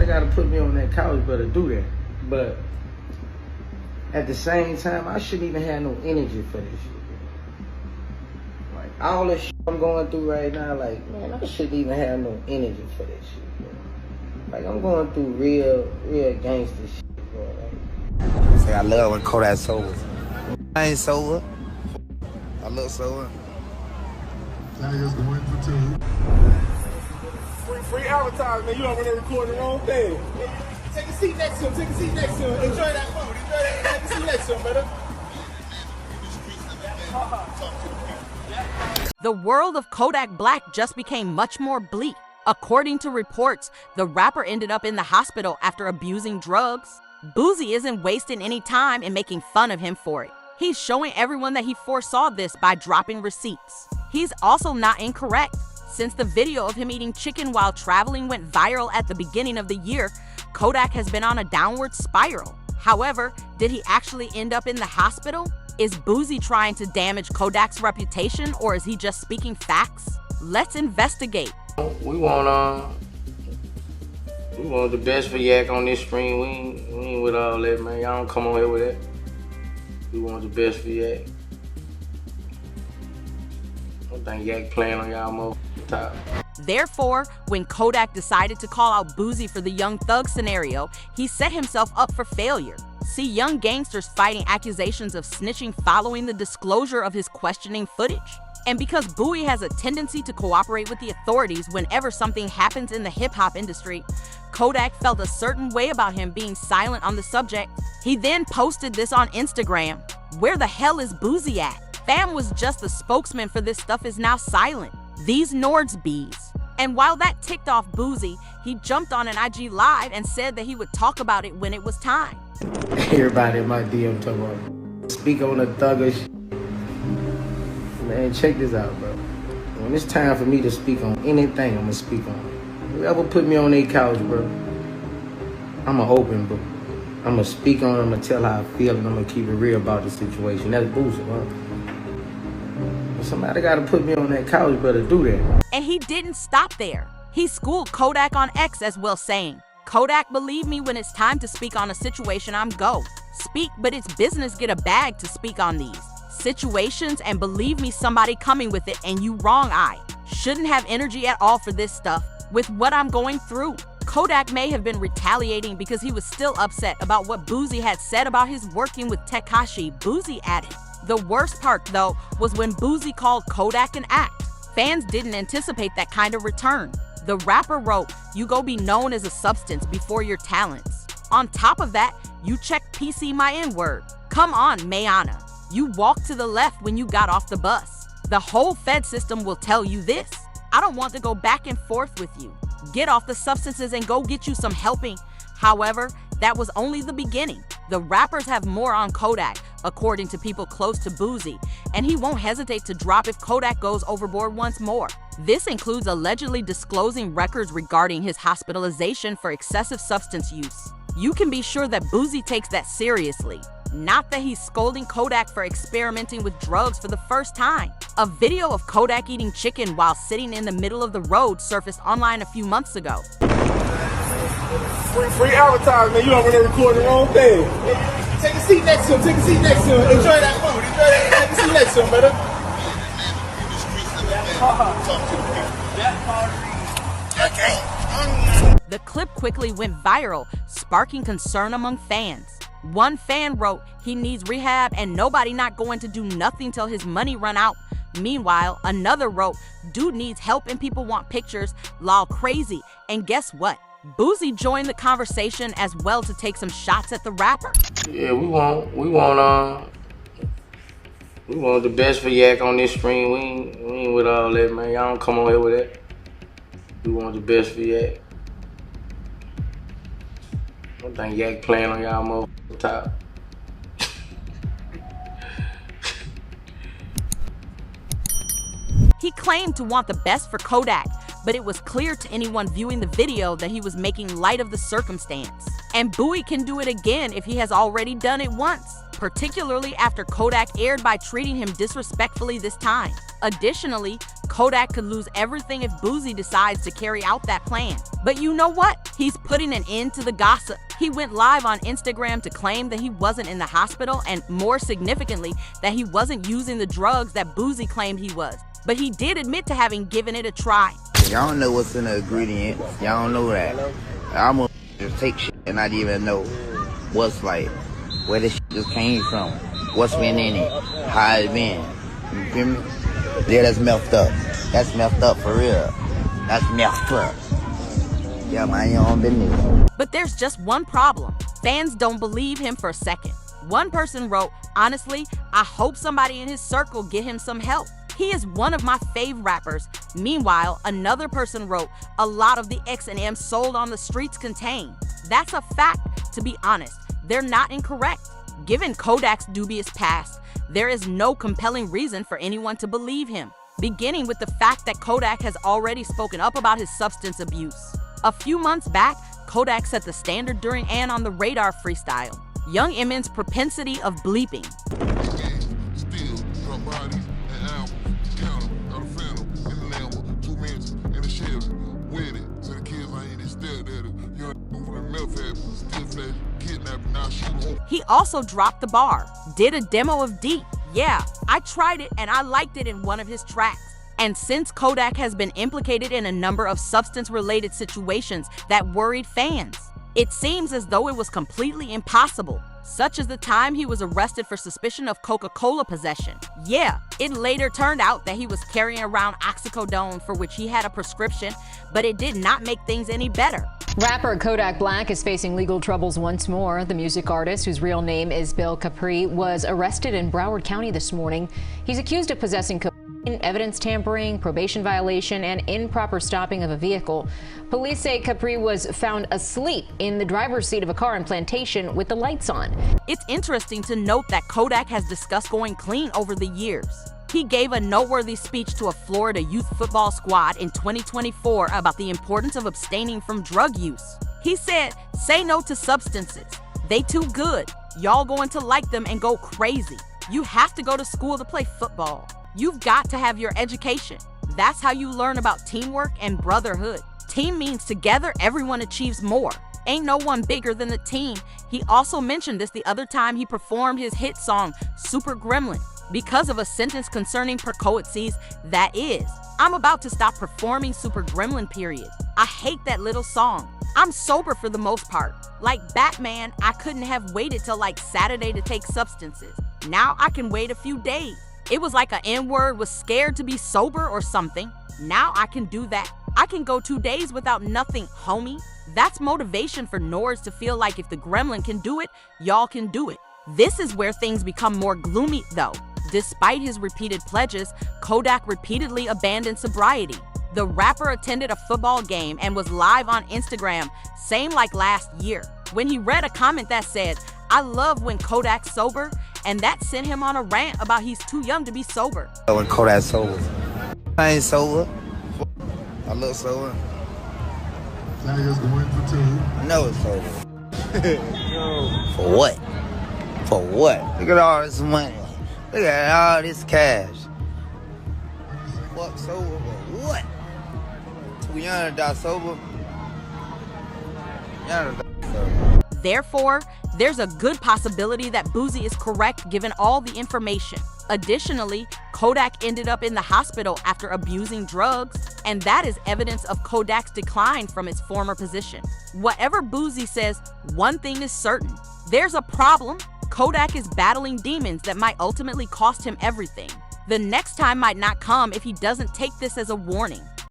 gotta put me on that couch, better do that. But at the same time, I shouldn't even have no energy for this shit. Like, all this shit I'm going through right now, like, man, I shouldn't even have no energy for this shit, bro. Like, I'm going through real gangster shit, bro. Like, say I love when Kodak sober. I ain't sober. I look sober. Niggas going for two. Free advertisement, you don't want to record the wrong thing. Take a seat next to him, take a seat next to him. Enjoy that food, enjoy that. Take a seat next to him, brother. The world of Kodak Black just became much more bleak. According to reports, the rapper ended up in the hospital after abusing drugs. Boosie isn't wasting any time in making fun of him for it. He's showing everyone that he foresaw this by dropping receipts. He's also not incorrect. Since the video of him eating chicken while traveling went viral at the beginning of the year, Kodak has been on a downward spiral. However, did he actually end up in the hospital? Is Boosie trying to damage Kodak's reputation, or is he just speaking facts? Let's investigate. We want the best for Yak on this stream. We ain't with all that, man. Y'all don't come on here with that. We want the best for Yak. I don't think Yak playing on y'all more top. Therefore, when Kodak decided to call out Boosie for the Young Thug scenario, he set himself up for failure. See young gangsters fighting accusations of snitching following the disclosure of his questioning footage. And because Boosie has a tendency to cooperate with the authorities whenever something happens in the hip-hop industry, Kodak felt a certain way about him being silent on the subject. He then posted this on Instagram. Where the hell is Boosie at? Fam was just the spokesman for this stuff is now silent. These Nords bees. And while that ticked off Boosie, he jumped on an IG Live and said that he would talk about it when it was time. Everybody in my DM talking about speak on the thuggish. Man, check this out, bro. When it's time for me to speak on anything, I'm gonna speak on it. Whoever put me on their couch, bro, I'm an open book. I'm gonna speak on it, I'm gonna tell how I feel, and I'm gonna keep it real about the situation. That's Boosie, bro. If somebody gotta put me on that couch, better do that. And he didn't stop there. He schooled Kodak on X as well, saying, Kodak, believe me, when it's time to speak on a situation, I'm go. Speak, but it's business, get a bag to speak on these situations, and believe me, somebody coming with it, and you wrong eye. Shouldn't have energy at all for this stuff. With what I'm going through, Kodak may have been retaliating because he was still upset about what Boosie had said about his working with Tekashi. Boosie added. The worst part, though, was when Boosie called Kodak an act. Fans didn't anticipate that kind of return. The rapper wrote, you go be known as a substance before your talents. On top of that, you check PC my N-word. Come on, Mayana. You walked to the left when you got off the bus. The whole Fed system will tell you this. I don't want to go back and forth with you. Get off the substances and go get you some helping. However, that was only the beginning. The rappers have more on Kodak, according to people close to Boosie, and he won't hesitate to drop if Kodak goes overboard once more. This includes allegedly disclosing records regarding his hospitalization for excessive substance use. You can be sure that Boosie takes that seriously. Not that he's scolding Kodak for experimenting with drugs for the first time. A video of Kodak eating chicken while sitting in the middle of the road surfaced online a few months ago. Free advertisement, you don't want to record the wrong thing. Take a seat next to him, take a seat next to him. Enjoy that food, enjoy that. Take a seat next to him, brother. The clip quickly went viral, sparking concern among fans. One fan wrote, he needs rehab and nobody not going to do nothing till his money run out. Meanwhile, another wrote, dude needs help and people want pictures, lol crazy. And guess what? Boosie joined the conversation as well to take some shots at the rapper. Yeah, we want the best for Yak on this stream. We ain't with all that, man. Y'all don't come on here with that. We want the best for Yak. I don't think Yak playing on y'all more top. He claimed to want the best for Kodak, but it was clear to anyone viewing the video that he was making light of the circumstance. And Boosie can do it again if he has already done it once, particularly after Kodak aired by treating him disrespectfully this time. Additionally, Kodak could lose everything if Boosie decides to carry out that plan. But you know what? He's putting an end to the gossip. He went live on Instagram to claim that he wasn't in the hospital and, more significantly, that he wasn't using the drugs that Boosie claimed he was. But he did admit to having given it a try. Y'all don't know what's in the ingredients. Y'all don't know that. I'm gonna just take shit and not even know what's like, where this shit just came from, what's been in it, how it been. You feel me? Yeah, that's messed up. That's messed up for real. That's messed up. Yeah, man, you don't business. But there's just one problem. Fans don't believe him for a second. One person wrote, "Honestly, I hope somebody in his circle get him some help. He is one of my fave rappers." Meanwhile, another person wrote, "A lot of the X&M sold on the streets contain." That's a fact, to be honest. They're not incorrect. Given Kodak's dubious past, there is no compelling reason for anyone to believe him, beginning with the fact that Kodak has already spoken up about his substance abuse. A few months back, Kodak set the standard during an On the Radar freestyle. Young M's propensity of bleeping. He also dropped the bar, did a demo of Deep. Yeah, I tried it and I liked it in one of his tracks. And since Kodak has been implicated in a number of substance-related situations that worried fans, it seems as though it was completely impossible, such as the time he was arrested for suspicion of Coca-Cola possession. Yeah, it later turned out that he was carrying around oxycodone for which he had a prescription, but it did not make things any better. Rapper Kodak Black is facing legal troubles once more. The music artist, whose real name is Bill Capri, was arrested in Broward County this morning. He's accused of possessing cocaine, evidence tampering, probation violation, and improper stopping of a vehicle. Police say Capri was found asleep in the driver's seat of a car in Plantation with the lights on. It's interesting to note that Kodak has discussed going clean over the years. He gave a noteworthy speech to a Florida youth football squad in 2024 about the importance of abstaining from drug use. He said, "Say no to substances. They too good. Y'all going to like them and go crazy. You have to go to school to play football. You've got to have your education. That's how you learn about teamwork and brotherhood. Team means together everyone achieves more. Ain't no one bigger than the team." He also mentioned this the other time he performed his hit song, Super Gremlin, because of a sentence concerning percoetes, that is, "I'm about to stop performing Super Gremlin, period. I hate that little song. I'm sober for the most part. Like Batman, I couldn't have waited till like Saturday to take substances. Now I can wait a few days. It was like a N-word was scared to be sober or something. Now I can do that. I can go 2 days without nothing, homie." That's motivation for Nords to feel like if the Gremlin can do it, y'all can do it. This is where things become more gloomy though. Despite his repeated pledges, Kodak repeatedly abandoned sobriety. The rapper attended a football game and was live on Instagram, same like last year, when he read a comment that said, "I love when Kodak's sober," and that sent him on a rant about he's too young to be sober. When Kodak's sober. I ain't sober. I look sober. That nigga's going for two. I know it's sober. For what? For what? Look at all this money. Look at all this cash. What sober for what? Too young to die sober. Young to die sober. Therefore, there's a good possibility that Boosie is correct given all the information. Additionally, Kodak ended up in the hospital after abusing drugs, and that is evidence of Kodak's decline from his former position. Whatever Boosie says, one thing is certain. There's a problem. Kodak is battling demons that might ultimately cost him everything. The next time might not come if he doesn't take this as a warning.